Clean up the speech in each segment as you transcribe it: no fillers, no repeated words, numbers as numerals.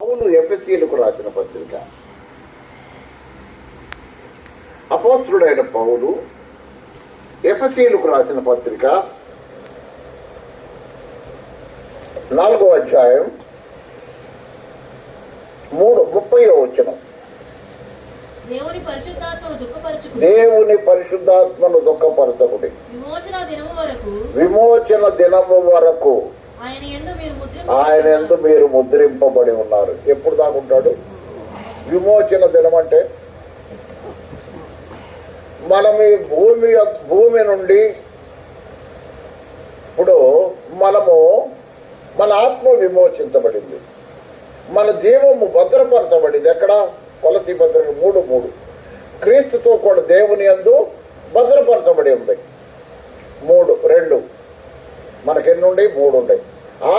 పౌలు ఎఫెసీయులకు రాసిన పత్రిక. అపోస్తలుడైన పౌలు ఎఫెసీయులకు రాసిన పత్రిక 4వ అధ్యాయం 30వ వచనం. దేవుని పరిశుద్ధాత్మను దుఃఖపరచకుడి, విమోచన దినము వరకు ఆయన యందు మీరు ముద్రింపబడి ఉన్నారు. ఎప్పుడు దాకుంటాడు? విమోచన దినం అంటే మనం ఈ భూమి నుండి ఇప్పుడు మనము మన ఆత్మ విమోచించబడింది, మన జీవము భద్రపరచబడింది. ఎక్కడ? కొలసీ పత్రిక 3:3. క్రీస్తుతో కూడా దేవుని యందు భద్రపరచబడి ఉంది. 3:2 మనకెన్ని ఉన్నాయి? 3 ఉన్నాయి.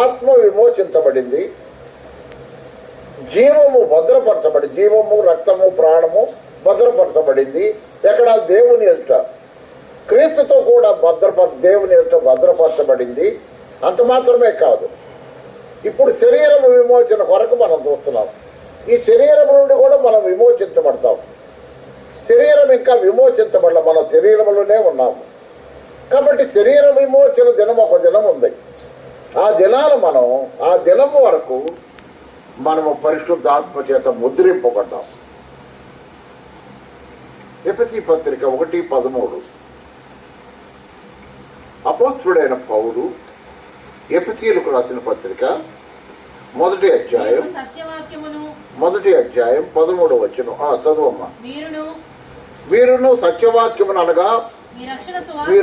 ఆత్మ విమోచించబడింది, జీవము భద్రపరచబడి, జీవము రక్తము ప్రాణము భద్రపరచబడింది. ఎక్కడ? దేవుని ఎదుట. క్రీస్తుతో కూడా దేవుని ఎదుట భద్రపరచబడింది. అంత మాత్రమే కాదు, ఇప్పుడు శరీరము విమోచన కొరకు మనం చూస్తున్నాం. ఈ శరీరం నుండి కూడా మనం విమోచించబడతాం. శరీరం ఇంకా విమోచించబడాల, మన శరీరంలోనే ఉన్నాము. కాబట్టి శరీర విమోచన దినం ఒక దినం ఉంది. ఆ దినము వరకు మనము పరిశుద్ధాత్మ చేత ముద్రింపబడ్డాం. ఎఫెసీ పత్రిక 1:13. అపోస్తలుడైన పౌలు ఎఫెసీయులకు రాసిన పత్రిక 1వ అధ్యాయం 13వ వచనం. చదువమ్మా. మీరును సత్యవాక్యమును అనగా మీ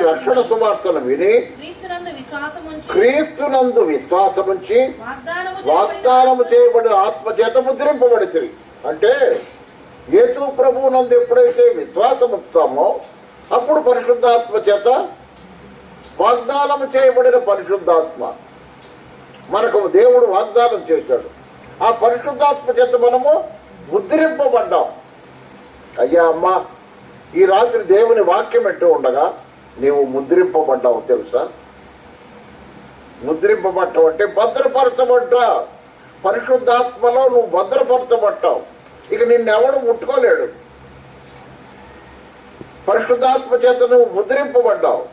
రక్షణ సువార్తను విని క్రీస్తునందు విశ్వాసముంచి వాగ్దానము చేయబడిన ఆత్మ చేత ముద్రింపబడితిరి. అంటే యేసు ప్రభువునందు ఎప్పుడైతే విశ్వాసం ఉంచుతామో అప్పుడు పరిశుద్ధాత్మ చేత వాగ్దానం చేయబడిన పరిశుద్ధాత్మ మనకు దేవుడు వాగ్దానం చేశాడు. ఆ పరిశుద్ధాత్మ చేత మనము ముద్రింపబడ్డాం. అయ్యా అమ్మా, ఈ రాత్రి దేవుని వాక్యం ఎట్టు ఉండగా నీవు ముద్రింపబడ్డావు తెలుసా? ముద్రింపబడ్డావు అంటే భద్రపరచబడ్డా. పరిశుద్ధాత్మలో నువ్వు భద్రపరచబడ్డావు. ఇక నిన్నెవడు ముట్టుకోలేడు. పరిశుద్ధాత్మ చేత నువ్వు ముద్రింపబడ్డావు.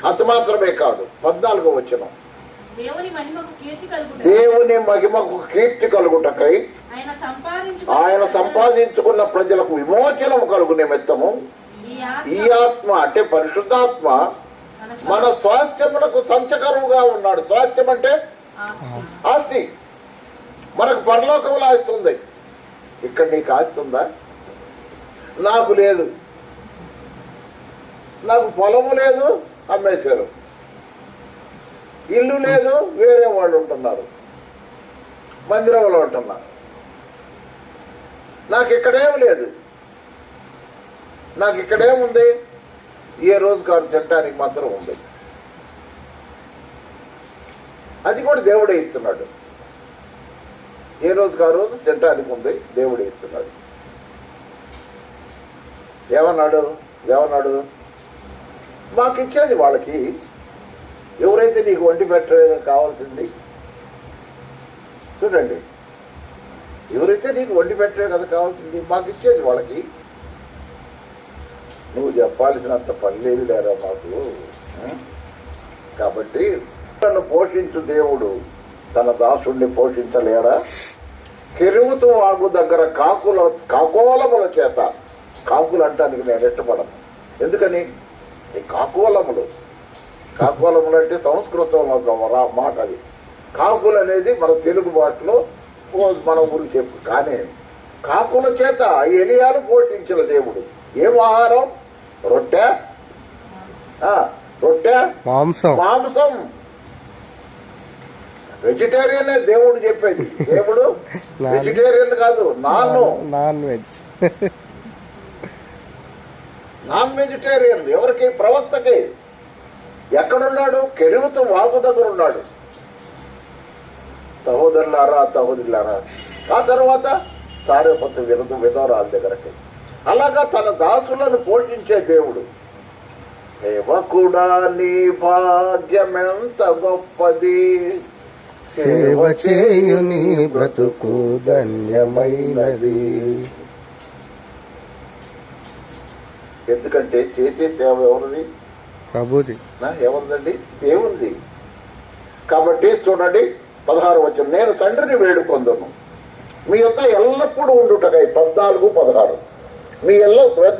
అంత మాత్రమే కాదు, 14వ వచనం. దేవుని మహిమకు కీర్తి కలుగుటకై ఆయన సంపాదించుకున్న ప్రజలకు విమోచనము కలుగు నిమిత్తము ఈ ఆత్మ అంటే పరిశుద్ధాత్మ మన స్వాస్థ్యమునకు సంచకరువుగా ఉన్నాడు. స్వాస్థ్యం అంటే ఆస్తి. మనకు పరలోకములు ఆస్తుంది. ఇక్కడ నీకు ఆస్తి ఉందా? నాకు లేదు. నాకు పొలము లేదు, అమ్మేశారు. ఇల్లు లేదు, వేరే వాళ్ళు ఉంటున్నారు, మందిరంలో ఉంటున్నారు. నాకు ఇక్కడేం లేదు. నాకు ఇక్కడేముంది? ఏ రోజు కాదు తినడానికి మాత్రం ఉంది. అది కూడా దేవుడే ఇస్తున్నాడు. ఏ రోజుకి ఆ రోజు తినడానికి ఉంది, దేవుడే ఇస్తున్నాడు. ఏమన్నాడు? మాకు ఇచ్చేది వాళ్ళకి. ఎవరైతే నీకు వండి పెట్టడం కావాల్సింది, చూడండి, ఎవరైతే నీకు వండి పెట్టే కదా కావాల్సింది, మాకు ఇచ్చేది వాళ్ళకి. నువ్వు చెప్పాల్సినంత పని లేదు లేరా మాకు. కాబట్టి తను పోషించు దేవుడు తన దాసుడిని పోషించలేడా? కెరువుతూ వాగు దగ్గర కాకోలముల చేత. కాకులు అంటానికి నేను ఇష్టపడను. ఎందుకని? ఈ కాకోలములు అంటే సంస్కృతంలో మాట. అది కాకులు అనేది మన తెలుగు భాషలో మన ఊరికి చెప్పు. కానీ కాకుల చేత ఎలియాలు పోషించిన దేవుడు. ఏం ఆహారం? రొట్టె, మాంసం. వెజిటేరియన్ దేవుడు చెప్పేది. దేవుడు వెజిటేరియన్ కాదు, నాన్ వెజిటేరియన్. ఎవరికి? ప్రవక్తకి. ఎక్కడున్నాడు? కెరువుతో వాగు దగ్గర ఉన్నాడు. సహోదరులారా, ఆ తర్వాత సారేపత్తు విధవరాల దగ్గరకి. అలాగా తన దాసులను పోషించే దేవుడు. సేవకుడా నీ భాగ్యమెంత గొప్పది, సేవ చేయు నీ బ్రతుకు ధన్యమైనది. ఎందుకంటే చేసే సేవ ఎవరిది? ప్రభుది. ఎవరిదండి? దేవుంది. కాబట్టి చూడండి 16 వచనం, నేను తండ్రిని వేడుకొందును మీ యొద్ద ఎల్లప్పుడూ ఉండుటకై. 14, 16 మీ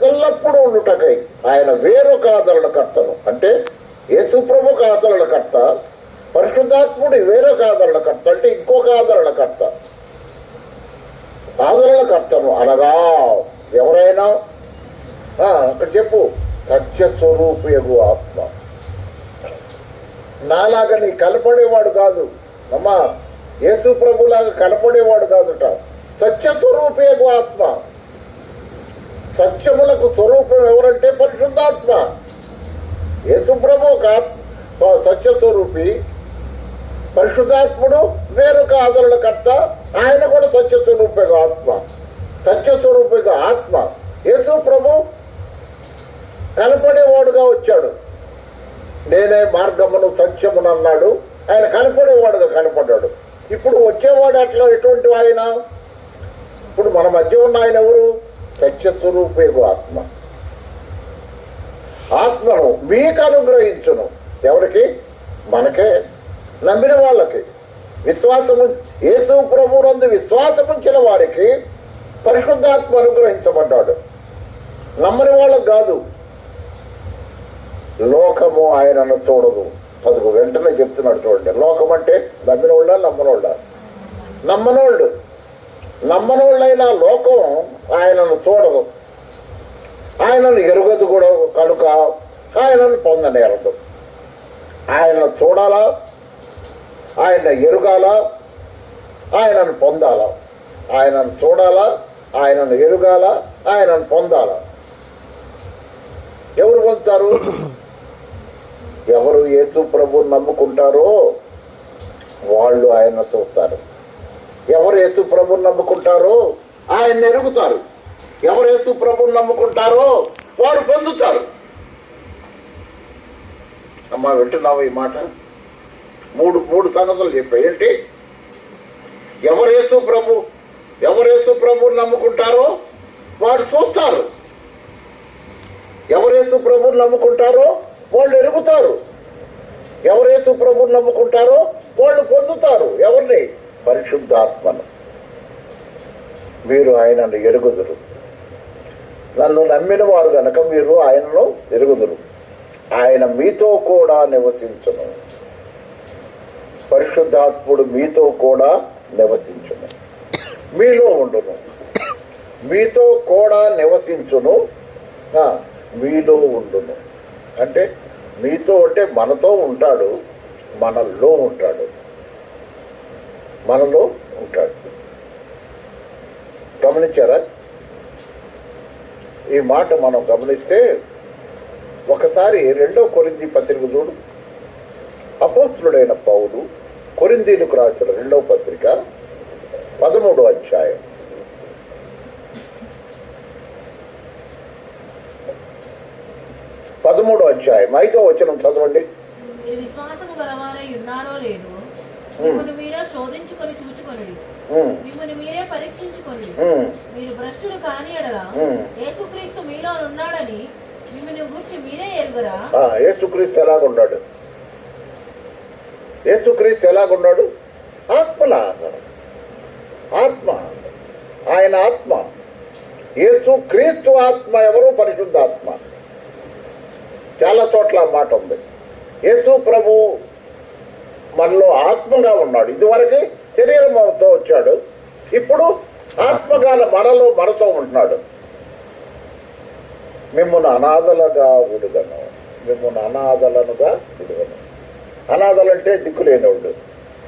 ఎల్లప్పుడూ ఉండుటకై ఆయన వేరొక ఆదరణకర్తను, అంటే యేసు ప్రభుకు ఆదరణకర్త, పరిశుద్ధాత్ముడి వేరొక ఆదరణకర్త, అంటే ఇంకొక ఆదరణకర్తను అనగా ఎవరైనా అక్కడ చెప్పు, సత్యస్వరూపియగు ఆత్మ. నాలాగా నీ కనపడేవాడు కాదు అమ్మా, యేసు ప్రభులాగా కనపడేవాడు కాదుట. సత్యస్వరూపియగు ఆత్మ. సత్యములకు స్వరూపం ఎవరంటే పరిశుద్ధాత్మ. యేసు ప్రభు ఒక సత్యస్వరూపి, పరిశుద్ధాత్ముడు వేరొక ఆదరణకర్త, ఆయన కూడా సత్యస్వరూపిగా ఆత్మ. సత్యస్వరూపిగా ఆత్మ. యేసు ప్రభు కనపడేవాడుగా వచ్చాడు. నేనే మార్గమును సత్యమును అన్నాడు. ఆయన కనపడేవాడుగా కనపడ్డాడు. ఇప్పుడు వచ్చేవాడు అట్లా ఎటువంటి ఆయన? ఇప్పుడు మన మధ్య ఉన్న ఆయన ఎవరు? సత్యస్వరూపేగు ఆత్మ. ఆత్మను మీకు అనుగ్రహించును. ఎవరికి? మనకే, నమ్మిన వాళ్ళకి. విశ్వాసము, యేసు ప్రభువునందు విశ్వాసముంచిన వారికి పరిశుద్ధాత్మ అనుగ్రహించబడ్డాడు. నమ్మని వాళ్ళకు కాదు. లోకము ఆయనను చూడదు. పదుకు వెంటనే చెప్తున్నాడు చూడండి. లోకం అంటే నమ్మినోళ్ళ నమ్మనోళ్ళ? నమ్మనోళ్ళైనా లోకం ఆయనను చూడదు, ఆయనను ఎరుగదు కూడా. కనుక ఆయనను పొందనేరదు. ఆయనను చూడాలా, ఆయన ఎరుగాలా, ఆయనను పొందాలా. ఆయనను చూడాలా, ఆయనను ఎరుగాల, ఆయనను పొందాల. ఎవరు పొందుతారు? ఎవరు యేసు ప్రభువుని నమ్ముకుంటారో వాళ్ళు ఆయన చూస్తారు. ఎవరు యేసు ప్రభువుని నమ్ముకుంటారో ఆయన ఎరుగుతారు. ఎవరు యేసు ప్రభువుని నమ్ముకుంటారో వారు పొందుతారు. అమ్మా వింటున్నావు ఈ మాట? మూడు సంగతులు చెప్పాయి. ఏంటి? ఎవరు యేసు ప్రభువుని నమ్ముకుంటారో వారు చూస్తారు. ఎవరు యేసు ప్రభువుని నమ్ముకుంటారో వాళ్ళు ఎరుగుతారు. ఎవరు యేసు ప్రభువుని నమ్ముకుంటారో వాళ్ళు పొందుతారు. ఎవరిని? పరిశుద్ధాత్మను. మీరు ఆయనను ఎరుగుదురు. నన్ను నమ్మిన వారు గనక మీరు ఆయనను ఎరుగుదురు. ఆయన మీతో కూడా నివసించును. పరిశుద్ధాత్ముడు మీతో కూడా నివసించును, మీలో ఉండును. మీతో కూడా నివసించును, మీలో ఉండును. అంటే మీతో అంటే మనతో ఉంటాడు, మనలో ఉంటాడు. గమనించారా? ఈ మాట మనం గమనిస్తే ఒకసారి 2వ కొరింథీ పత్రిక చూడు. అపోస్తులుడైన పౌలు కొరింథీలకు రాసిన 2వ పత్రిక 13వ అధ్యాయం 5వ వచనం చదవండి. విశ్వాసము గలవారై ఉన్నారో లేదో మిమ్మల్ని మీరే శోధించుకొని చూచుకొనుడి, మిమ్మల్ని మీరే పరీక్షించుకొని మీరు భ్రష్టులు కాని ఎడల యేసుక్రీస్తు మీలో ఉన్నాడని మిమ్మల్ని గూర్చి మీరే ఎరుగరా? యేసుక్రీస్తు ఎలాగున్నాడు? యేసుక్రీస్తు ఎలాగున్నాడు? ఆత్మ. ఆయన ఆత్మ. యేసుక్రీస్తు ఆత్మ ఎవరు? పరిశుద్ధాత్మ. చాలా చోట్ల మాట ఉంది. యేసు ప్రభు మనలో ఆత్మగా ఉన్నాడు. ఇదివరకు శరీరంతో వచ్చాడు, ఇప్పుడు ఆత్మగా మనతో ఉంటున్నాడు. మిమ్మల్ని అనాథలుగా విడుదను. అనాథలంటే దిక్కులేనివాడు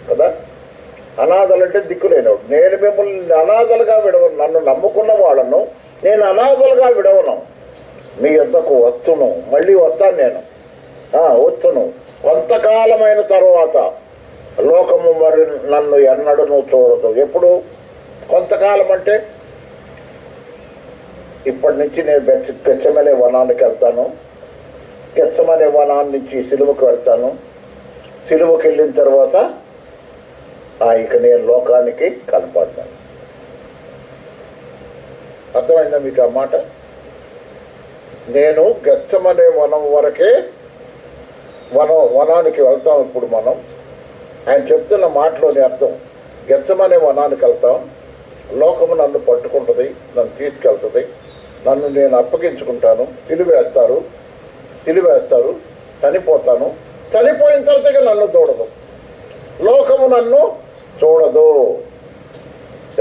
కదా. అనాథలంటే దిక్కులేనివాడు. నేను మిమ్మల్ని అనాథలుగా విడవను. నన్ను నమ్ముకున్న వాళ్ళను నేను అనాథలుగా విడవను. మీ యొద్దకు వస్తును, మళ్ళీ వస్తాను నేను. వస్తును. కొంతకాలమైన తరువాత లోకము మరి నన్ను ఎన్నడూ చూడదు. ఎప్పుడు? కొంతకాలం అంటే ఇప్పటి నుంచి నేను గెచ్చమనే వనానికి వెళ్తాను. గెచ్చమనే వనాన్ని నుంచి సిలువకు వెళ్తాను. సిలువకి వెళ్ళిన తర్వాత ఇక నేను లోకానికి కనపడ్డాను. అర్థమైందా మీకు ఆ మాట? నేను గెత్సమనే వనం వరకే వనానికి వెళ్తాం. ఇప్పుడు మనం ఆయన చెప్తున్న మాటలోని అర్థం, గెత్సమనే వనానికి వెళ్తాం, లోకము నన్ను పట్టుకుంటుంది, నన్ను తీసుకెళ్తుంది, నన్ను నేను అప్పగించుకుంటాను, సిలువేస్తారు, చనిపోతాను, చనిపోయిన తర్వాత నన్ను చూడదు, లోకము నన్ను చూడదు.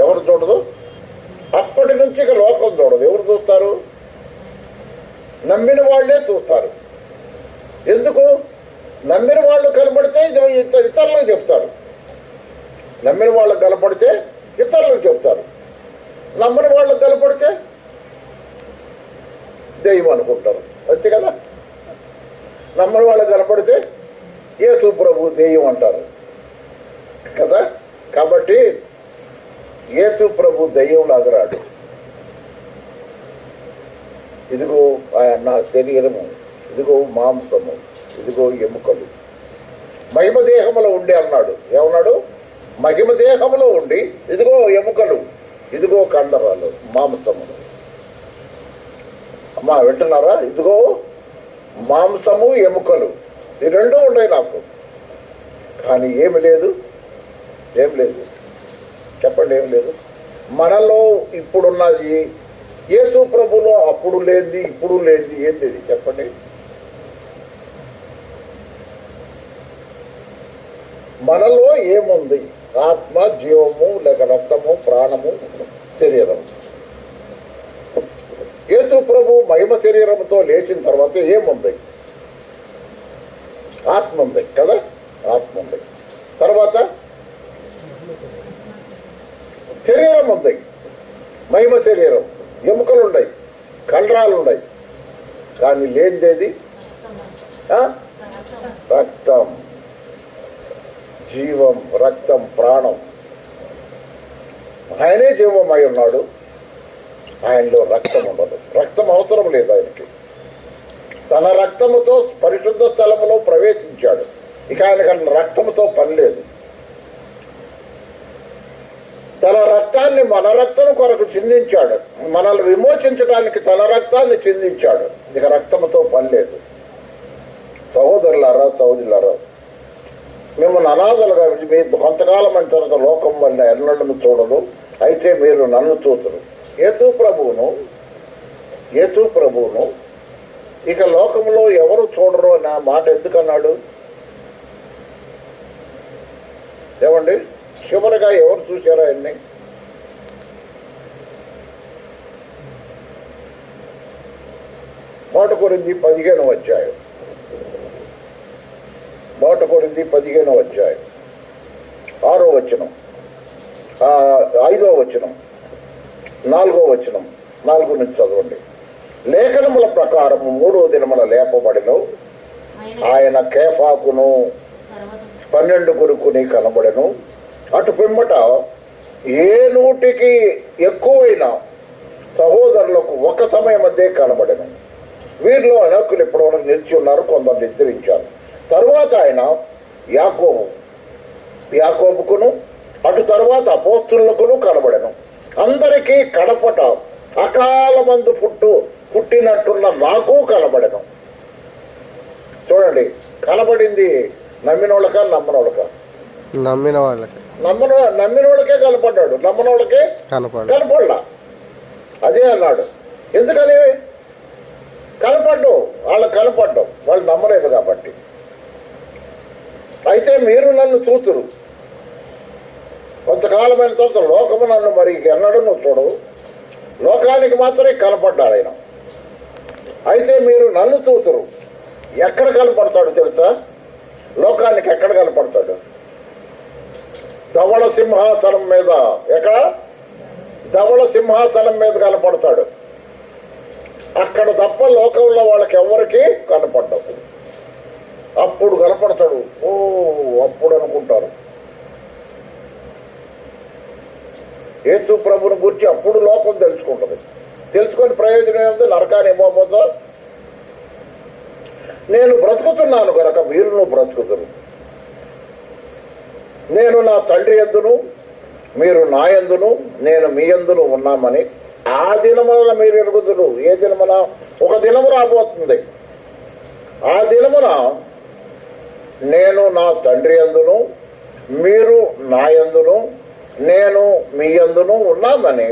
ఎవరు చూడదు? అప్పటి నుంచి ఇక లోకం చూడదు. ఎవరు చూస్తారు? నమ్మిన వాళ్లే చూస్తారు. ఎందుకు? నమ్మిన వాళ్ళు కనబడితే ఇతరులకు చెప్తారు. నమ్మిన వాళ్ళకు కనపడితే ఇతరులకు చెప్తారు. నమ్మని వాళ్ళకు కనపడితే దెయ్యం అనుకుంటారు. అంతే కదా? నమ్మని వాళ్ళకు కనపడితే యేసు ప్రభు దెయ్యం అంటారు కదా. కాబట్టి యేసు ప్రభు దెయ్యం లాగరాడు. ఇదిగో ఆయన శరీరము, ఇదిగో మాంసము, ఇదిగో ఎముకలు, మహిమ దేహములో ఉండి అన్నాడు. ఏమన్నాడు? మహిమ దేహములో ఉండి ఇదిగో ఎముకలు, ఇదిగో కండరాలు, మాంసములు. అమ్మా వింటున్నారా? ఇదిగో మాంసము, ఎముకలు, ఈ రెండూ ఉన్నాయి నాకు. కానీ ఏమి లేదు, ఏం లేదు. చెప్పండి, ఏం లేదు. మనలో ఇప్పుడున్నది యేసు ప్రభులో అప్పుడు లేనిది, ఇప్పుడు లేనిది ఏంటి? చెప్పండి. మనలో ఏముంది? ఆత్మ, జీవము, లేక రక్తము, ప్రాణము, శరీరం. యేసు ప్రభు మహిమ శరీరంతో లేచిన తర్వాత ఏముంది? ఆత్మ ఉంది కదా. ఆత్మ ఉంది. తర్వాత శరీరం ఉంది, మహిమ శరీరం, ఎముకలున్నాయి, కండరాలున్నాయి. కానీ లేనిదేది రక్తం, జీవం, రక్తం, ప్రాణం. ఆయనే జీవమై ఉన్నాడు, ఆయనలో రక్తం ఉండదు. రక్తం అవసరం లేదు ఆయనకి. తన రక్తముతో పరిశుద్ధ స్థలములో ప్రవేశించాడు. ఇక ఆయనకు రక్తముతో పని లేదు. తన రక్తాన్ని మన రక్తం కొరకు చిందించాడు. మనల్ని విమోచించడానికి తన రక్తాన్ని చిందించాడు. ఇక రక్తముతో పని లేదు. సహోదరులారా, సహోదరులారా, మిమ్మల్ని అనాథలుగా మీ కొంతకాలం అయిన తర్వాత లోకం వల్ల ఎన్నడను చూడదు, అయితే మీరు నన్ను చూతురు. యేసు ప్రభువును ఇక లోకంలో ఎవరు చూడరు అన్న మాట ఎందుకన్నాడు? ఏమండి, చివరిగా ఎవరు చూశారా ఆయన్ని? మాట కొరింది 15వ అధ్యాయం, 15వ అధ్యాయం 6వ వచనం, 5వ వచనం, 4వ వచనం, 4 నుంచి చదవండి. లేఖనముల ప్రకారము 3వ దినముల లేపబడిను, ఆయన కేఫాకును 12 కొరుకుని కనబడెను. అటు పిమ్మట ఏ 100కి ఎక్కువైన సహోదరులకు ఒక సమయం మధ్య కనబడెను. వీరిలో అనేకులు ఇప్పటివరకు నిలిచి ఉన్నారు, కొందరు నిద్రించారు. తరువాత ఆయన యాకోబుకును అటు తరువాత అపోస్తులకును కనబడెను. అందరికీ కడపట అకాలమందు పుట్టినట్టున్న నాకు కనబడెను. చూడండి, కనబడింది నమ్మినోళ్ళక నమ్మనోళ్ళక? నమ్మిన వాళ్ళకి. నమ్మినోళ్ళకే కనపడ్డాడు, నమ్మనోళ్ళకే కనపడలా. అదే అన్నాడు. ఎందుకని వాళ్ళకి కనపడ్డం? వాళ్ళు నమ్మలేదు కాబట్టి. అయితే మీరు నన్ను చూతురు, కొంతకాలమైన తర్వాత లోకము నన్ను మరి ఎన్నడూ నువ్వు చూడవు, లోకానికి మాత్రమే కనపడ్డాడు ఆయన. అయితే మీరు నన్ను చూతురు. ఎక్కడ కనపడతాడు తెలుసా? లోకానికి ఎక్కడ కనపడతాడు? ధవళ సింహాసనం మీద. ఎక్కడ? ధవళ సింహాసనం మీద కనపడతాడు. అక్కడ తప్ప లోకంలో వాళ్ళకి ఎవరికి కనపడ్డావు. అప్పుడు కనపడతాడు. అప్పుడు అనుకుంటారు యేసు ప్రభుని గురించి. అప్పుడు లోకం తెలుసుకుంటుంది. తెలుసుకొని ప్రయోజనం ఏముంది? నరకాన్ని ఇవ్వబోతా. నేను బ్రతుకుతున్నాను కనుక మీరు బ్రతుకుతున్నారు. నేను నా తండ్రి యందును మీరు నా యందును నేను మీ యందును ఉన్నామని ఆ దినమున మీరు ఎరుగుదురు. ఏ దినమున? ఒక దినము రాబోతుంది. ఆ దినమున నేను నా తండ్రి యందును మీరు నా యందును నేను మీ యందును ఉన్నామని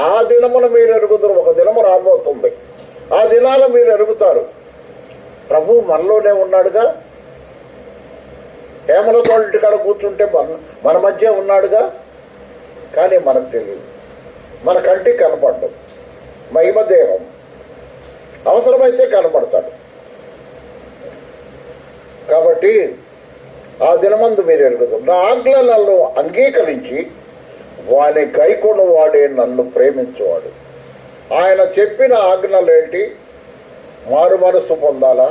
ఆ దినమున మీరు ఎరుగుదురు. ఒక దినము రాబోతుంది. ఆ దినాలు మీరు ఎరుగుతారు. ప్రభు మనలోనే ఉన్నాడుగా. హేమలతో ఇంటికాడ కూర్చుంటే మన మధ్య ఉన్నాడుగా. కానీ మనకు తెలియదు. మన కంటికి కనపడ్డం. మహిమ దేహం అవసరమైతే కనపడతాడు. కాబట్టి ఆ దినమందు మీరు ఎరుగుతారు. నా ఆజ్ఞలను అంగీకరించి వాని గైకొను వాడే నన్ను ప్రేమించువాడు. ఆయన చెప్పిన ఆజ్ఞలేంటి? మారు మనసు పొందాలా,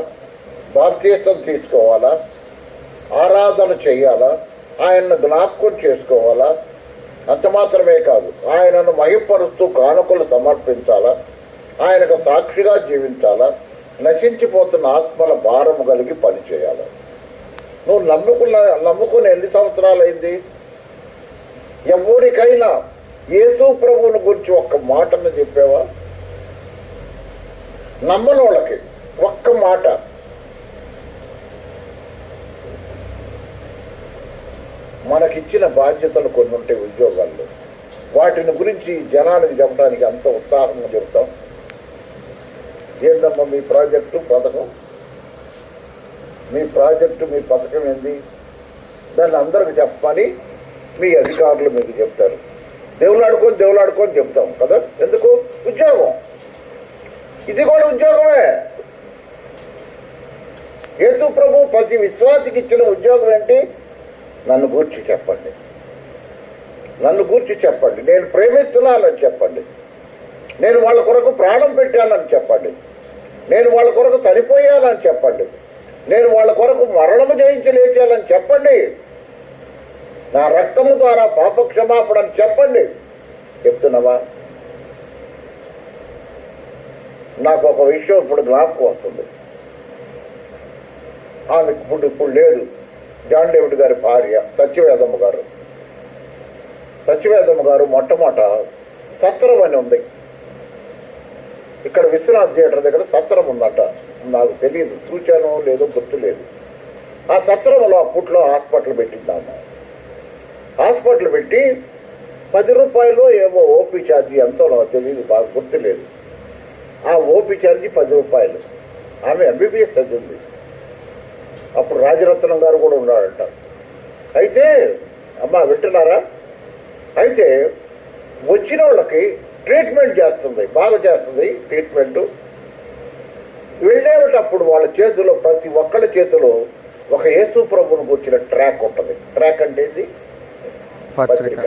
బాప్తీసం తీసుకోవాలా, ఆరాధన చెయ్యాలా, ఆయన్ను జ్ఞాపకం చేసుకోవాలా, అంత మాత్రమే కాదు ఆయనను మహిమపరుస్తూ కానుకలు సమర్పించాలా, ఆయనకు సాక్షిగా జీవించాలా, నశించిపోతున్న ఆత్మల భారము కలిగి పనిచేయాలి. నువ్వు నమ్ముకుని ఎన్ని సంవత్సరాలైంది? ఎవరికైనా యేసు ప్రభువుని గురించి ఒక్క మాటను చెప్పావా? నమ్మనోళ్ళకి ఒక్క మాట. మనకిచ్చిన బాధ్యతలు కొన్ని ఉంటాయి ఉద్యోగాల్లో. వాటిని గురించి జనానికి చెప్పడానికి అంత ఉత్సాహంగా చెప్తాం. ఏందమ్మా మీ ప్రాజెక్టు పథకం, మీ ప్రాజెక్టు మీ పథకం ఏంది? దాన్ని అందరికి చెప్పని మీ అధికారులు మీకు చెప్తారు. దేవులాడుకొని చెప్తాం కదా. ఎందుకు? ఉద్యోగం. ఇది కూడా ఉద్యోగమే. యేసు ప్రభు ప్రతి విశ్వాసికి ఇచ్చిన ఉద్యోగం ఏంటి? నన్ను గూర్చి చెప్పండి, నన్ను గూర్చి చెప్పండి, నేను ప్రేమిస్తున్నానని చెప్పండి, నేను వాళ్ళ కొరకు ప్రాణం పెట్టానని చెప్పండి, నేను వాళ్ళ కొరకు చనిపోయానని చెప్పండి, నేను వాళ్ళ కొరకు మరణము జయించి లేచానని చెప్పండి, నా రక్తము ద్వారా పాప క్షమాపణ అని చెప్పండి. చెప్తున్నావా? నాకు ఒక విషయం ఇప్పుడు జ్ఞాపకం వస్తుంది. ఆమె ఇప్పుడు లేదు. జాన్ డేవిడ్ గారి భార్య సత్యవేదమ్మ గారు. సత్యవేదమ్మ గారు మొట్టమొదట సత్రం అని ఉంది. ఇక్కడ విశ్వనాథ్ థియేటర్ దగ్గర సత్రం ఉందట. నాకు తెలియదు, చూచానో లేదో గుర్తులేదు. ఆ సత్రంలో అప్పట్లో హాస్పిటల్ పెట్టిందాము. హాస్పిటల్ పెట్టి 10 రూపాయలు ఏమో ఓపీ ఛార్జీ ఎంతో నాకు తెలియదు, బాగా గుర్తులేదు. ఆ ఓపీ ఛార్జీ 10 రూపాయలు. ఆమె ఎంబీబీఎస్ చదివింది. అప్పుడు రాజరత్నం గారు కూడా ఉన్నాడంట. అయితే అమ్మా వింటున్నారా? అయితే వచ్చిన వాళ్ళకి ట్రీట్మెంట్ చేస్తుంది, బాగా చేస్తుంది ట్రీట్మెంట్. వెళ్ళేటప్పుడు వాళ్ళ చేతిలో, ప్రతి ఒక్కళ్ళ చేతిలో ఒక యేసు ప్రభువును కూర్చిన ట్రాక్ ఉంటుంది. ట్రాక్ అంటే ఏంది? పత్రిక.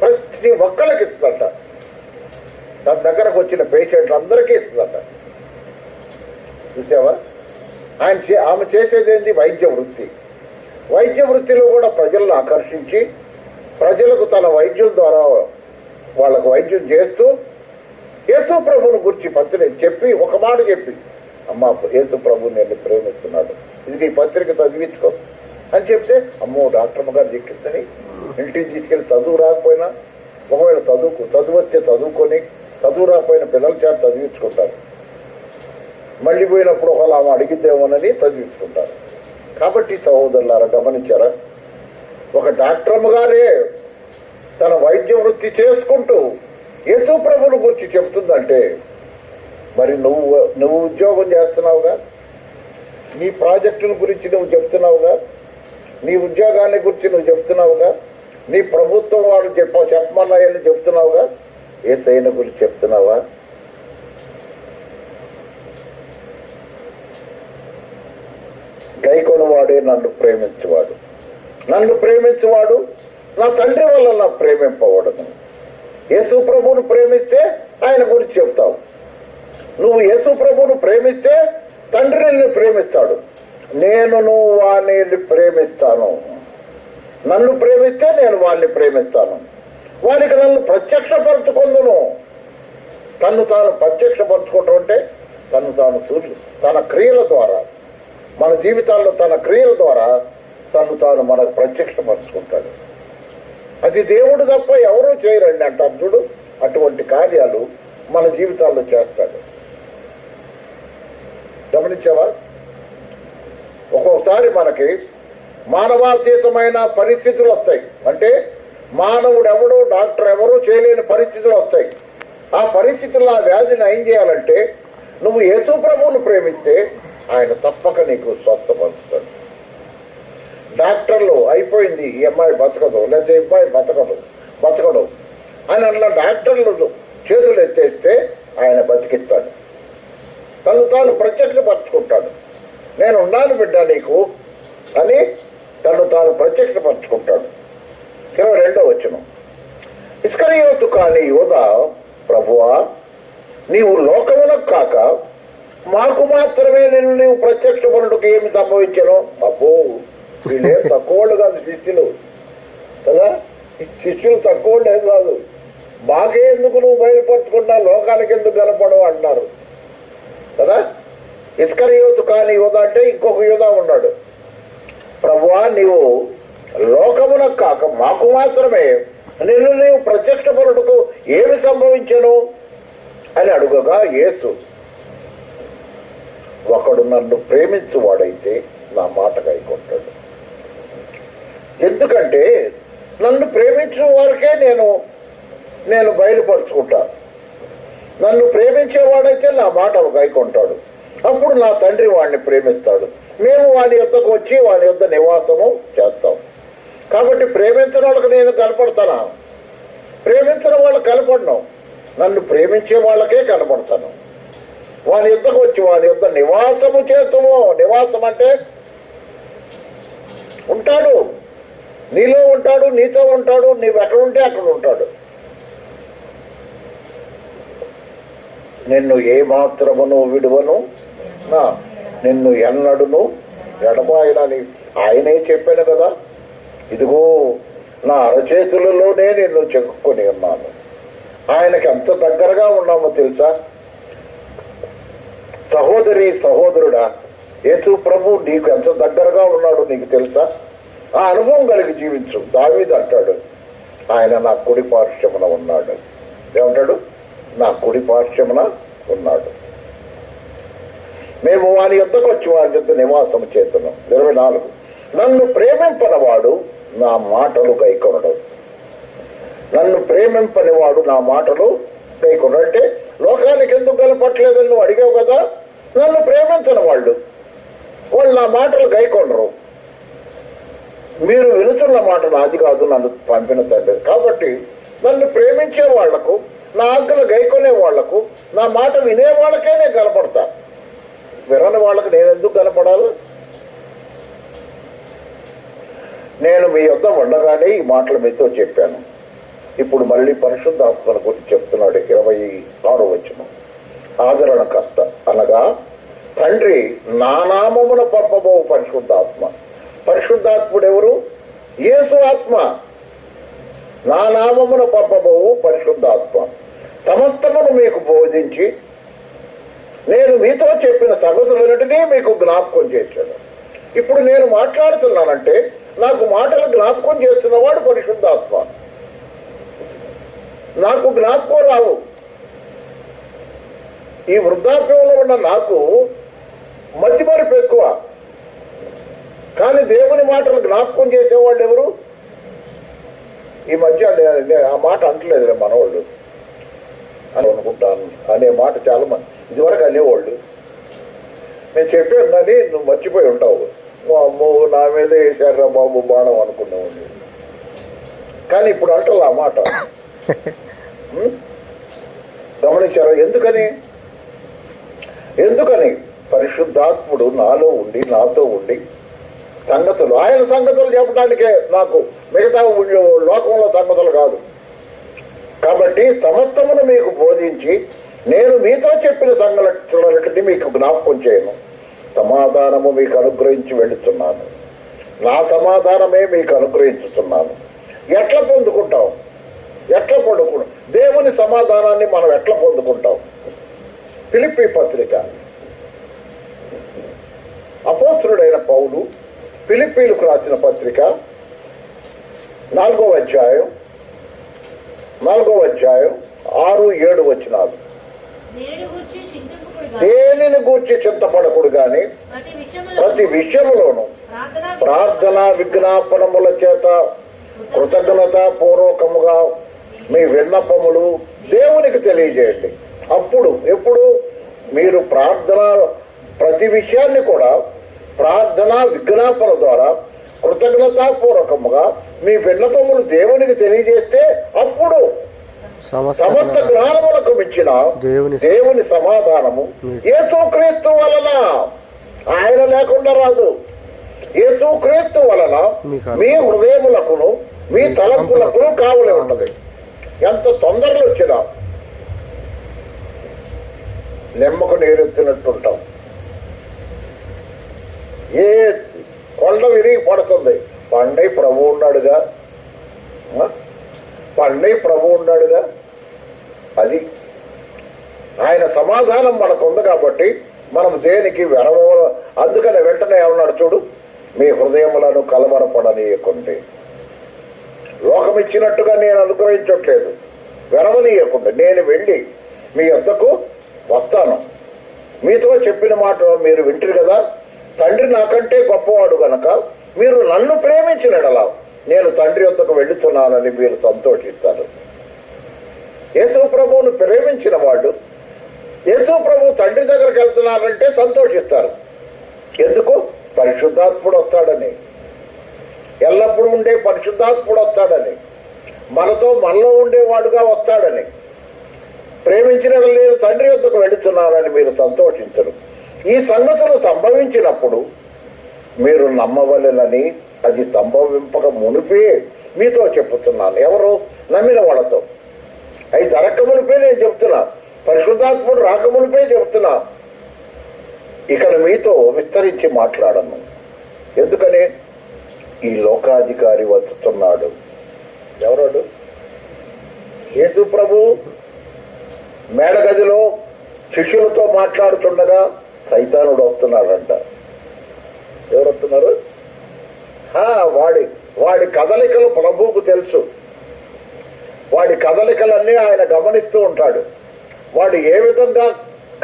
ప్రతి ఒక్కళ్ళకి ఇస్తుందట. తన దగ్గరకు వచ్చిన పేషెంట్లు అందరికీ ఇస్తుందట. చూసావా? ఆమె చేసేది ఏంది? వైద్య వృత్తి. వైద్య వృత్తిలో కూడా ప్రజలను ఆకర్షించి ప్రజలకు తన వైద్యం ద్వారా వాళ్ళకు వైద్యం చేస్తూ యేసు ప్రభువుని గురించి పత్రిక చెప్పి, ఒక మాట చెప్పి, అమ్మ యేసు ప్రభువుని నేను ప్రేమిస్తున్నాడు, ఇది ఈ పత్రిక చదివించుకో అని చెప్తే, అమ్మో డాక్టర్ గారు చెక్కిందని ఇంటికి తీసుకెళ్ళి చదువు రాకపోయినా, ఒకవేళ చదువు వస్తే చదువుకొని, చదువు రాకపోయిన పిల్లల చేత చదివించుకుంటారు. మళ్ళీ పోయినప్పుడు ఒకవేళ ఆమె అడిగిద్దేమోనని చదివించుకుంటారు. కాబట్టి సహోదరులారా గమనించారా? ఒక డాక్టర్ గారే తన వైద్య వృత్తి చేసుకుంటూ యేసు ప్రభువుని గురించి చెప్తుందంటే, మరి నువ్వు ఉద్యోగం చేస్తున్నావుగా, నీ ప్రాజెక్టుల గురించి నువ్వు చెప్తున్నావుగా, నీ ఉద్యోగాన్ని గురించి నువ్వు చెప్తున్నావుగా, నీ ప్రభుత్వం వాడు చెప్పమన్నాయని చెప్తున్నావుగా, యేసయ్యను గురించి చెప్తున్నావా? గైకొను వాడే నన్ను ప్రేమించేవాడు, నన్ను ప్రేమించేవాడు నా తండ్రి వల్ల నా ప్రేమింపబడను. యేసు ప్రభువును ప్రేమిస్తే ఆయన గురించి చెప్తావు. నువ్వు యేసు ప్రభువును ప్రేమిస్తే తండ్రి నిన్ను ప్రేమిస్తాడు. నువ్వు వాణ్ణి ప్రేమిస్తాను. నన్ను ప్రేమిస్తే నేను వాణ్ణి ప్రేమిస్తాను. వానికి నన్ను ప్రత్యక్షపరచుకుందును. తను తాను ప్రత్యక్షపరచుకోవటం అంటే తను తాను తన క్రియల ద్వారా, మన జీవితాల్లో తన క్రియల ద్వారా తను తాను మనకు ప్రత్యక్షపరుచుకుంటాడు. అది దేవుడు తప్ప ఎవరూ చేయరండి అంటే అర్జుడు అటువంటి కార్యాలు మన జీవితాల్లో చేస్తాడు. గమనించావా? ఒక్కొక్కసారి మనకి మానవాతీతమైన పరిస్థితులు వస్తాయి. అంటే మానవుడు ఎవడు, డాక్టర్ ఎవరూ చేయలేని పరిస్థితులు వస్తాయి. ఆ పరిస్థితుల్లో ఆ వ్యాధిని ఏం చేయాలంటే నువ్వు యేసు ప్రభువును ప్రేమిస్తే ఆయన తప్పక నీకు స్వస్థపరుస్తాడు. డాక్టర్లు అయిపోయింది, ఈ అమ్మాయి బతకదు, లేదా ఈ అమ్మాయి బతకడు అని అన్న డాక్టర్లు చేతులు ఎత్తేస్తే ఆయన బతికిస్తాడు. తను తాను ప్రత్యక్షపరచుకుంటాడు. నేను ఉన్నాను బిడ్డ నీకు అని తను తాను ప్రత్యక్షపరచుకుంటాడు. 22వ వచనం, ఇస్కరియోతు కాని యోధ, ప్రభువా నీవు లోకమునకు కాక మాకు మాత్రమే నిన్ను నీవు ప్రత్యక్షపరుటకు ఏమి సంభవించను? అబ్బో, వీళ్ళేం తక్కువ కాదు శిష్యులు కదా, శిష్యులు తక్కువ కాదు. మాకే ఎందుకు నువ్వు బయలుపరచుకున్నా, లోకానికి ఎందుకు కనపడవు అంటున్నారు కదా. ఇస్కరియోతు కాని యోధ అంటే ఇంకొక యోధ ఉన్నాడు. ప్రభువా నీవు లోకమునకు కాక మాకు మాత్రమే నిన్ను నీవు ప్రత్యక్షపరుటకు ఏమి సంభవించను అని అడుగగా యేసు, ఒకడు నన్ను ప్రేమించువాడైతే నా మాట కైకొంటాడు. ఎందుకంటే నన్ను ప్రేమించిన వారికే నేను బయలుపరుచుకుంటా. నన్ను ప్రేమించేవాడైతే నా మాటలు కైకొంటాడు. అప్పుడు నా తండ్రి వాడిని ప్రేమిస్తాడు. మేము వాని యొద్దకు వచ్చి వాని యొద్ద నివాసము చేస్తాం. కాబట్టి ప్రేమించిన వాళ్ళకి నేను కనపడతానా? ప్రేమించిన వాళ్ళకి కనపడను. నన్ను ప్రేమించే వాళ్ళకే కనపడతాను. వాని యొద్దకు వచ్చి వాని యొద్ద నివాసము చేస్తాము. నివాసం అంటే ఉంటాడు, నీలో ఉంటాడు, నీతో ఉంటాడు. నీవు ఎక్కడ ఉంటే అక్కడ ఉంటాడు. నిన్ను ఏ మాత్రమును విడువను, నిన్ను ఎన్నడును ఎడబాయనని ఆయనే చెప్పాను కదా. ఇదిగో నా అరచేతులలోనే నిన్ను చెక్కుకొని ఉన్నాను. ఆయనకి ఎంత దగ్గరగా ఉన్నామో తెలుసా? సహోదరి సహోదరుడా, యేసు ప్రభు నీకు ఎంత దగ్గరగా ఉన్నాడు నీకు తెలుసా? ఆ అనుభవం కలిగి జీవించు. దావీదు అంటాడు, ఆయన నా కుడి పార్శ్వమున ఉన్నాడు. ఏమంటాడు? నా కుడి పార్శ్వమున ఉన్నాడు. మేము వాని యొద్దకు వచ్చి వారి యొద్ద నివాసం చేస్తున్నాం. 24, నన్ను ప్రేమింపనివాడు నా మాటలు గైకొనడు. నన్ను ప్రేమింపనివాడు నా మాటలు గైకొనడు అంటే లోకానికి ఎందుకు కనపట్లేదని నువ్వు అడిగావు కదా. నన్ను ప్రేమించని వాళ్ళు నా మాటలు గైకొనరు. మీరు వినుతున్న మాట నాది కాదు, నన్ను పంపిన తండ్రి. కాబట్టి నన్ను ప్రేమించే వాళ్లకు, నా ఆజ్ఞలు గైకొనే వాళ్లకు, నా మాట వినే వాళ్ళకే నేను కనపడతా. వినని వాళ్ళకి నేను ఎందుకు కనపడాలి? నేను మీ యొద్ద ఉండగానే ఈ మాటలు మీతో చెప్పాను. ఇప్పుడు మళ్ళీ పరిశుద్ధాత్మను గురించి చెప్తున్నాడు. 26వ వచనం, ఆదరణకర్త అనగా తండ్రి నా నామమున పంపబోవు పరిశుద్ధాత్మ. పరిశుద్ధాత్ముడు ఎవరు? యేసు ఆత్మ. నా నామమున పంపబోవు పరిశుద్ధాత్మ సమస్తమును మీకు బోధించి నేను మీతో చెప్పిన సంగతులన్నిటినీ మీకు జ్ఞాపకం చేశాడు. ఇప్పుడు నేను మాట్లాడుతున్నానంటే నాకు మాటలు జ్ఞాపకం చేస్తున్నవాడు పరిశుద్ధాత్మ. నాకు జ్ఞాపకం రావు. ఈ వృద్ధాప్యంలో ఉన్న నాకు మతిమరుపు ఎక్కువ. కానీ దేవుని మాటలు జ్ఞాపకం చేసేవాళ్ళు ఎవరు? ఈ మధ్య ఆ మాట అంటలేదు మనవాళ్ళు అని అనుకుంటాను. అనే మాట చాలా మంది ఇదివరకు అనేవాళ్ళు. నేను చెప్పాను కానీ నువ్వు మర్చిపోయి ఉంటావు. అమ్మో నా మీద వేసారా బాబు బాణం అనుకునేవాళ్ళు. కానీ ఇప్పుడు అంటారు ఆ మాట. గమనించారా? ఎందుకని పరిశుద్ధాత్ముడు నాలో ఉండి నాతో ఉండి సంగతులు, ఆయన సంగతులు చెప్పడానికే నాకు, మిగతా లోకంలో సంగతులు కాదు. కాబట్టి సమస్తమును మీకు బోధించి నేను మీతో చెప్పిన సంగతులన్నింటినీ మీకు జ్ఞాపకం చేయను. సమాధానము మీకు అనుగ్రహించి వెళుతున్నాను. నా సమాధానమే మీకు అనుగ్రహించుతున్నాను. ఎట్లా పొందుకుంటాం? ఎట్లా పొందుకుంటాం? దేవుని సమాధానాన్ని మనం ఎట్లా పొందుకుంటాం? ఫిలిప్పీ పత్రిక అపోస్తలుడైన పౌలు ఫిలిప్పీలకు రాసిన పత్రిక 4వ అధ్యాయం 6-7 వచనాలు. దేనిని గూర్చి చింతపడకుడు గాని ప్రతి విషయములోను ప్రార్థన విజ్ఞాపనముల చేత కృతజ్ఞత పూర్వకముగా మీ విన్నపములు దేవునికి తెలియజేయండి. అప్పుడు ఎప్పుడు మీరు ప్రతి విషయాన్ని కూడా ప్రార్థన విజ్ఞాపన ద్వారా కృతజ్ఞతాపూర్వకముగా మీ విన్నపములు దేవునికి తెలియజేస్తే అప్పుడు సమస్త జ్ఞానములకు మించిన దేవుని సమాధానము యేసుక్రీస్తు వలన, ఆయన లేకుండా రాదు, యేసుక్రీస్తు వలన మీ హృదయములకును మీ తలంపులకును కావలే ఉంటది. ఎంత తొందరలో వచ్చినా నిమ్మకు నీరెత్తినట్టుంటాం. ఏ కొండ విరిగి పడుతుంది, పండై ప్రభు ఉన్నాడుగా, అది ఆయన సమాధానం మనకుంది కాబట్టి మనం దేనికి అందుకని వెంటనే ఏమన్నాడు చూడు, మీ హృదయములను కలవరపడనీయకుండి, లోకం ఇచ్చినట్టుగా నేను అనుగ్రహించట్లేదు, వెరవనీయకుండా నేను వెళ్ళి మీ వద్దకు వస్తాను. మీతో చెప్పిన మాట మీరు వింటారు కదా, తండ్రి నాకంటే గొప్పవాడు గనక మీరు నన్ను ప్రేమించినడలా నేను తండ్రి వద్దకు వెళుతున్నానని మీరు సంతోషిస్తారు. యేసు ప్రభువును ప్రేమించిన వాడు యేసు ప్రభు తండ్రి దగ్గరికి వెళ్తున్నారంటే సంతోషిస్తారు. ఎందుకు? పరిశుద్ధాత్ముడు వస్తాడని, ఎల్లప్పుడూ ఉండే పరిశుద్ధాత్ముడు వస్తాడని, మనలో ఉండేవాడుగా వస్తాడని. ప్రేమించిన నేను తండ్రి వద్దకు వెళుతున్నానని మీరు సంతోషించరు. ఈ సంగతులు సంభవించినప్పుడు మీరు నమ్మవలెనని అది సంభవింపక మునిపే మీతో చెప్తున్నాను. ఎవరు? నమ్మిన వాళ్ళతో. అవి జరగమునిపే నేను చెప్తున్నా, పరిశుద్ధాత్ముడు రాకమునిపే చెప్తున్నా. ఇక్కడ మీతో విస్తరించి మాట్లాడను. ఎందుకని? ఈ లోకాధికారి వస్తున్నాడు. ఎవరాడు? యేసు ప్రభు మేడగదిలో శిష్యులతో మాట్లాడుతుండగా సైతానుడు వస్తున్నాడంట. ఎవరు వస్తున్నారు? వాడి కదలికలు ప్రభువుకు తెలుసు. వాడి కదలికలన్నీ ఆయన గమనిస్తూ ఉంటాడు. వాడు ఏ విధంగా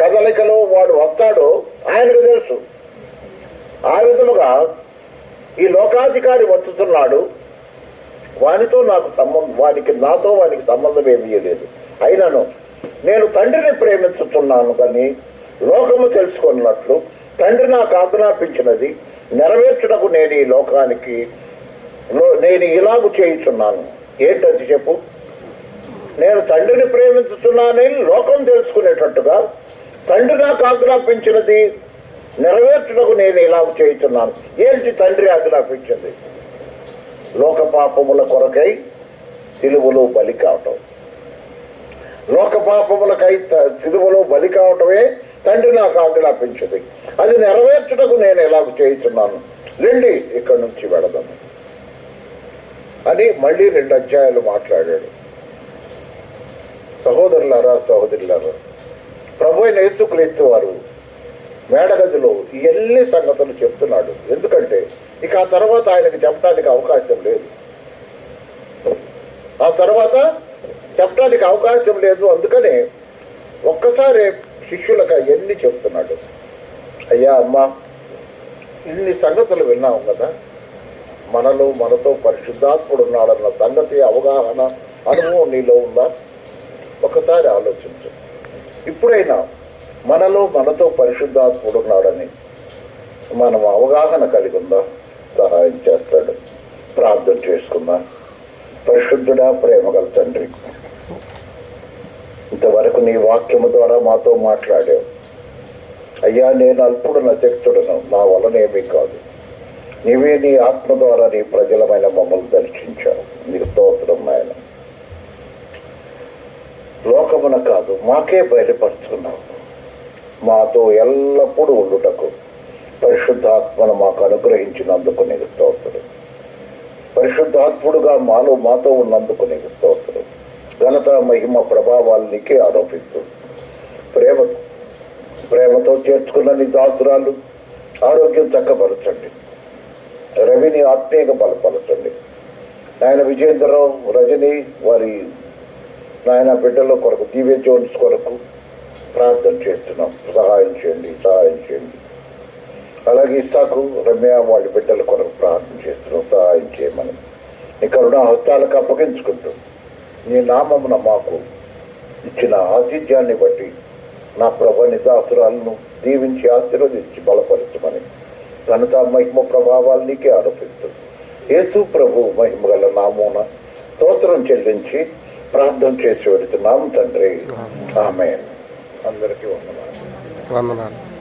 కదలికలో వాడు వస్తాడో ఆయనకు తెలుసు. ఆ విధముగా ఈ లోకాధికారి వస్తున్నాడు. వానితో నాకు సంబంధం, వానికి సంబంధం ఏమీ లేదు. అయినను నేను తండ్రిని ప్రేమించుతున్నాను కానీ లోకము తెలుసుకున్నట్లు తండ్రి నాకు ఆజ్ఞాపించినది నెరవేర్చుటకు నేను ఈ లోకానికి నేను ఇలాగు చేయుచున్నాను. ఏంటది చెప్పు? నేను తండ్రిని ప్రేమించుతున్నానని లోకం తెలుసుకునేటట్టుగా తండ్రి నాకు ఆజ్ఞాపించినది నెరవేర్చుటకు నేను ఇలాగు చేయుచున్నాను. ఏంటి తండ్రి ఆజ్ఞాపించింది? లోక పాపముల కొరకై సిలువలో బలి కావటం. లోక పాపములకై సిలువలో బలి కావటమే తండ్రి నాకు ఆజ్ఞాపించింది. అది నెరవేర్చుటకు నేను ఎలాగ చేయుచున్నాను. రండి ఇక్కడి నుంచి వెళదాము అని మళ్ళీ 2 అధ్యాయాలు మాట్లాడాడు. సహోదరులారా, ప్రభు అయిన యేసుక్రీస్తు వారు మేడగదిలో ఎన్ని సంగతులు చెప్తున్నాడు. ఎందుకంటే ఇక ఆ తర్వాత ఆయనకి చెప్పడానికి అవకాశం లేదు. అందుకనే ఒక్కసారి శిష్యులకు అవన్నీ చెప్తున్నాడు. అయ్యా అమ్మా, ఇన్ని సంగతులు విన్నాం కదా, మనతో పరిశుద్ధాత్ముడు ఉన్నాడన్న సంగతి అవగాహన అనుభవం నీలో ఉందా? ఒకసారి ఆలోచించు. ఇప్పుడైనా మనతో పరిశుద్ధాత్ముడు ఉన్నాడని మనం అవగాహన కలిగి ఉందా? సహాయం చేస్తాడు. ప్రార్థన చేసుకుందాం. పరిశుద్ధుడా, ప్రేమగల తండ్రి, ఇంతవరకు నీ వాక్యము ద్వారా మాతో మాట్లాడావు. అయ్యా, నేను అల్పుడు నశక్తుడను, నా వలనేమీ కాదు. నీవే నీ ఆత్మ ద్వారా నీ ప్రజలమైన మమ్మల్ని దర్శించావు. నీకు స్తోత్రం నాయన. లోకమున కాదు, మాకే బయలుపరుచుకున్నావు. మాతో ఎల్లప్పుడూ ఉండుటకు పరిశుద్ధాత్మను మాకు అనుగ్రహించినందుకు నీకు స్తోత్రం. పరిశుద్ధాత్ముడుగా మాతో ఉన్నందుకు నీకు స్తోత్రం. ఘనత, మహిమ, ప్రభావాలు నీకే ఆరోపిస్తూ ప్రేమతో చేర్చుకున్న నీ దాసురాలు ఆరోగ్యం చక్కపరచండి. రవిని ఆత్మీయంగా బలపరచండి నాయన. విజయేంద్రరావు, రజని వారి నాయన బిడ్డల కొరకు, దివ్య జోన్స్ కొరకు ప్రార్థన చేస్తున్నాం. సహాయం చేయండి. అలాగే ఇస్సాకు, రమ్య వాళ్ళ బిడ్డల కొరకు ప్రార్థన చేస్తున్నాం. సహాయం చేయమని నీ కరుణా హస్తాలకు అప్పగించుకుంటూ నీ నామమున మాకు ఇచ్చిన ఆతిథ్యాన్ని బట్టి నా ప్రభు నిదాసురాలను దీవించి ఆశీర్వదించి బలపరచమని ఘనత, మహిమ, ప్రభావాలు నీకే ఆరోపిస్తూ యేసు ప్రభు మహిమ గల నామమున స్తోత్రం చెల్లించి ప్రార్థన చేసి వెళుతున్నాం తండ్రి. ఆమేన్. అందరికీ వందనాలు. వందనాలు.